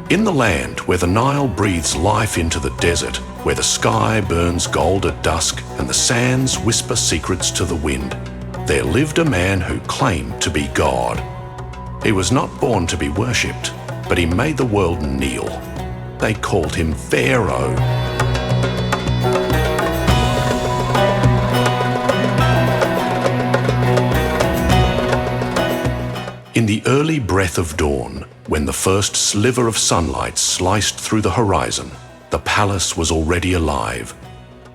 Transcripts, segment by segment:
In the land where the Nile breathes life into the desert, where the sky burns gold at dusk and the sands whisper secrets to the wind, there lived a man who claimed to be God. He was not born to be worshipped, but he made the world kneel. They called him Pharaoh. In the early breath of dawn, when the first sliver of sunlight sliced through the horizon, the palace was already alive,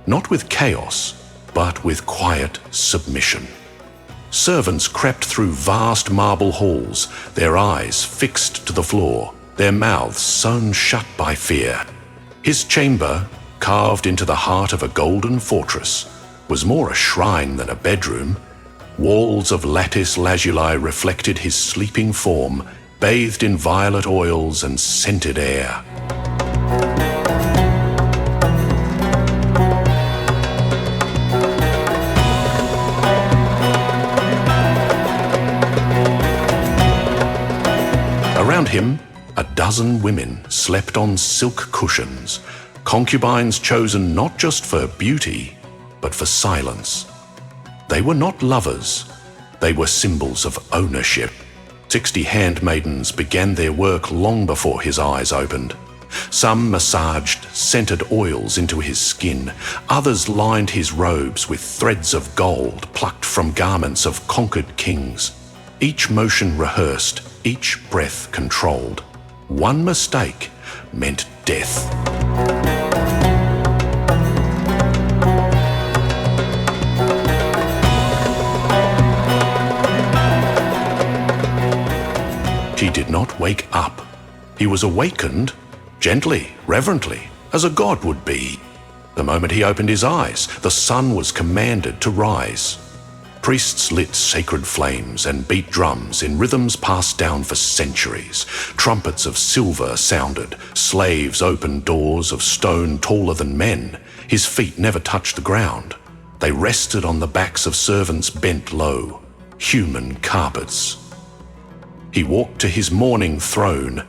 not with chaos, but with quiet submission. Servants crept through vast marble halls, their eyes fixed to the floor, their mouths sewn shut by fear. His chamber, carved into the heart of a golden fortress, was more a shrine than a bedroom. Walls of lattice lazuli reflected his sleeping form, bathed in violet oils and scented air. Around him, a dozen women slept on silk cushions, concubines chosen not just for beauty, but for silence. They were not lovers, they were symbols of ownership. 60 handmaidens began their work long before his eyes opened. Some massaged scented oils into his skin, others lined his robes with threads of gold plucked from garments of conquered kings. Each motion rehearsed, each breath controlled. One mistake meant death. He did not wake up. He was awakened, gently, reverently, as a god would be. The moment he opened his eyes, the sun was commanded to rise. Priests lit sacred flames and beat drums in rhythms passed down for centuries. Trumpets of silver sounded. Slaves opened doors of stone taller than men. His feet never touched the ground. They rested on the backs of servants bent low, human carpets. He walked to his morning throne,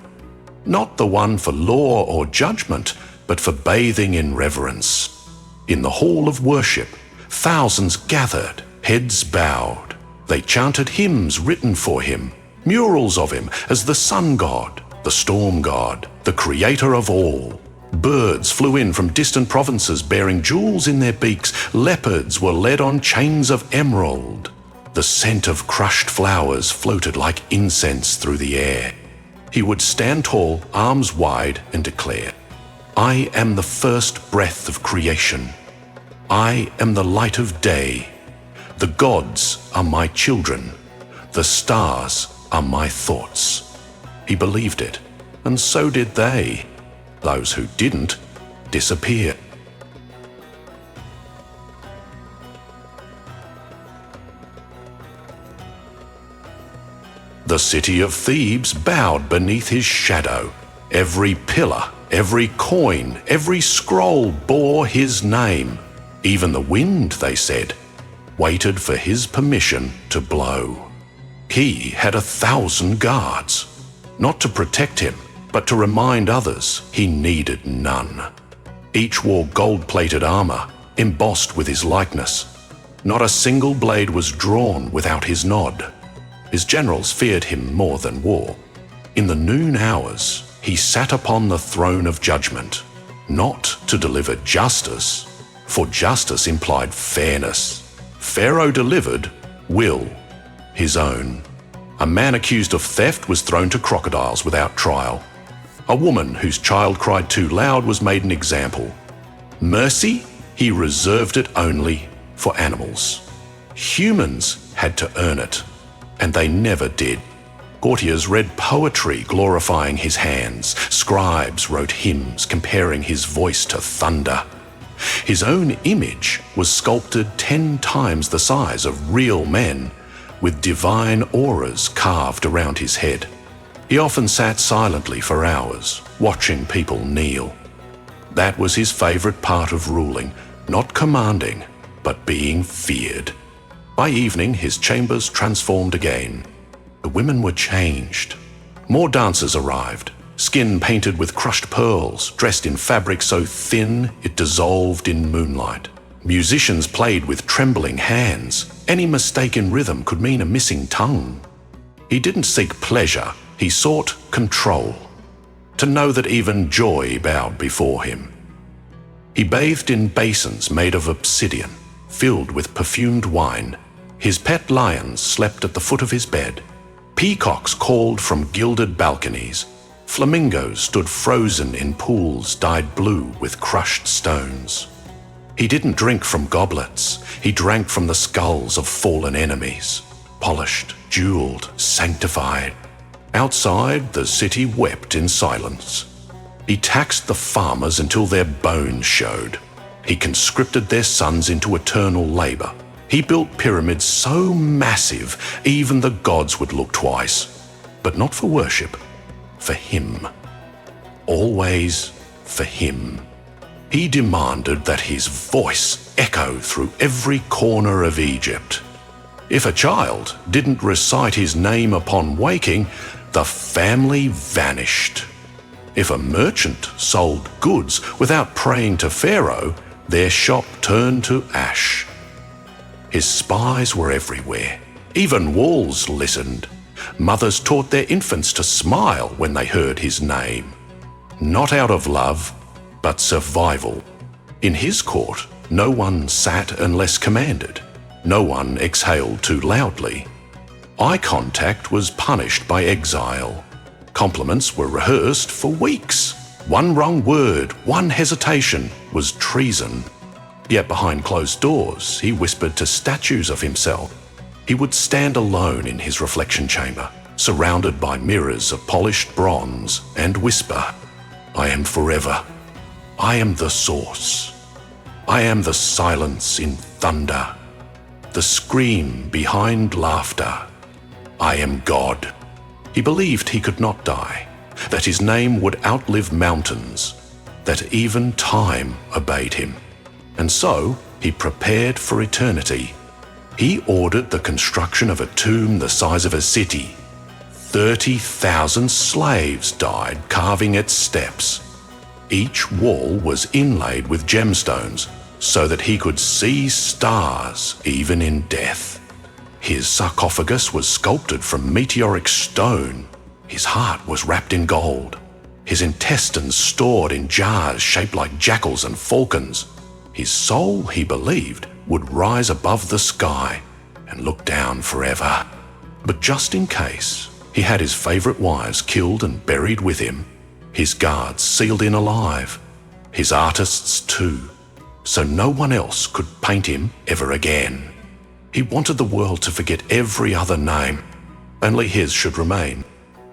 not the one for law or judgment, but for bathing in reverence. In the hall of worship, thousands gathered, heads bowed. They chanted hymns written for him, murals of him as the sun god, the storm god, the creator of all. Birds flew in from distant provinces bearing jewels in their beaks. Leopards were led on chains of emerald. The scent of crushed flowers floated like incense through the air. He would stand tall, arms wide, and declare, "I am the first breath of creation. I am the light of day. The gods are my children. The stars are my thoughts." He believed it, and so did they. Those who didn't disappeared. The city of Thebes bowed beneath his shadow. Every pillar, every coin, every scroll bore his name. Even the wind, they said, waited for his permission to blow. He had 1,000 guards, not to protect him, but to remind others he needed none. Each wore gold-plated armor, embossed with his likeness. Not a single blade was drawn without his nod. His generals feared him more than war. In the noon hours, he sat upon the throne of judgment, not to deliver justice, for justice implied fairness. Pharaoh delivered will, his own. A man accused of theft was thrown to crocodiles without trial. A woman whose child cried too loud was made an example. Mercy, he reserved it only for animals. Humans had to earn it, and they never did. Courtiers read poetry glorifying his hands. Scribes wrote hymns comparing his voice to thunder. His own image was sculpted 10 times the size of real men, with divine auras carved around his head. He often sat silently for hours, watching people kneel. That was his favorite part of ruling, not commanding, but being feared. By evening, his chambers transformed again. The women were changed. More dancers arrived. skin painted with crushed pearls, dressed in fabric so thin it dissolved in moonlight. Musicians played with trembling hands. Any mistake in rhythm could mean a missing tongue. He didn't seek pleasure, he sought control. To know that even joy bowed before him. He bathed in basins made of obsidian, filled with perfumed wine. His pet lions slept at the foot of his bed. Peacocks called from gilded balconies. Flamingos stood frozen in pools dyed blue with crushed stones. He didn't drink from goblets, he drank from the skulls of fallen enemies, polished, jeweled, sanctified. Outside, the city wept in silence. He taxed the farmers until their bones showed. He conscripted their sons into eternal labor. He built pyramids so massive, even the gods would look twice. But not for worship, for him. Always for him. He demanded that his voice echo through every corner of Egypt. If a child didn't recite his name upon waking, the family vanished. If a merchant sold goods without praying to Pharaoh, their shop turned to ash. His spies were everywhere. Even walls listened. Mothers taught their infants to smile when they heard his name. Not out of love, but survival. In his court, no one sat unless commanded. No one exhaled too loudly. Eye contact was punished by exile. Compliments were rehearsed for weeks. One wrong word, one hesitation was treason. Yet behind closed doors, he whispered to statues of himself. He would stand alone in his reflection chamber, surrounded by mirrors of polished bronze, and whisper, "I am forever. I am the source. I am the silence in thunder, the scream behind laughter. I am God." He believed he could not die, that his name would outlive mountains, that even time obeyed him. And so he prepared for eternity. He ordered the construction of a tomb the size of a city. 30,000 slaves died carving its steps. Each wall was inlaid with gemstones so that he could see stars even in death. His sarcophagus was sculpted from meteoric stone. His heart was wrapped in gold. His intestines stored in jars shaped like jackals and falcons. His soul, he believed, would rise above the sky and look down forever. But just in case, he had his favorite wives killed and buried with him, his guards sealed in alive, his artists too, so no one else could paint him ever again. He wanted the world to forget every other name, only his should remain.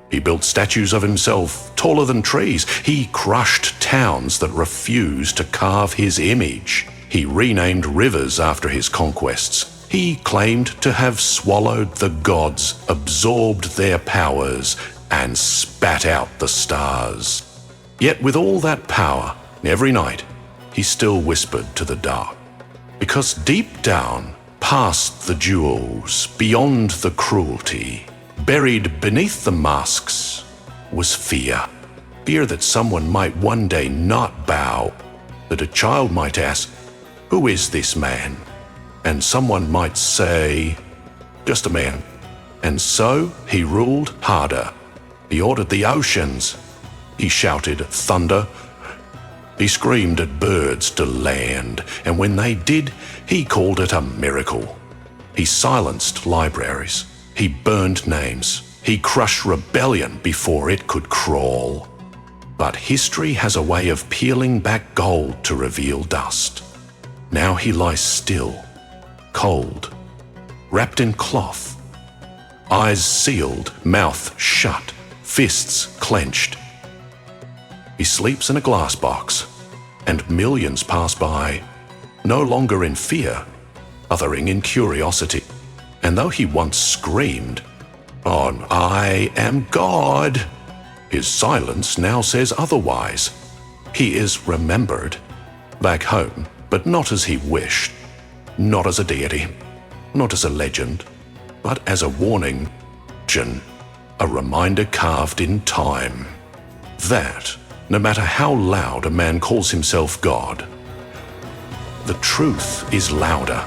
He built statues of himself taller than trees. He crushed towns that refused to carve his image. He renamed rivers after his conquests. He claimed to have swallowed the gods, absorbed their powers, and spat out the stars. Yet with all that power, every night, he still whispered to the dark. Because deep down, past the jewels, beyond the cruelty, buried beneath the masks, was fear. Fear that someone might one day not bow, that a child might ask, "Who is this man?" And someone might say, "Just a man." And so he ruled harder. He ordered the oceans. He shouted at thunder. He screamed at birds to land, and when they did, he called it a miracle. He silenced libraries. He burned names. He crushed rebellion before it could crawl. But history has a way of peeling back gold to reveal dust. Now he lies still, cold, wrapped in cloth, eyes sealed, mouth shut, fists clenched. He sleeps in a glass box, and millions pass by, no longer in fear, othering in curiosity. And though he once screamed, "On, I am God," his silence now says otherwise. He is remembered, back home, but not as he wished, not as a deity, not as a legend, but as a warning, a reminder carved in time. That, no matter how loud a man calls himself God, the truth is louder.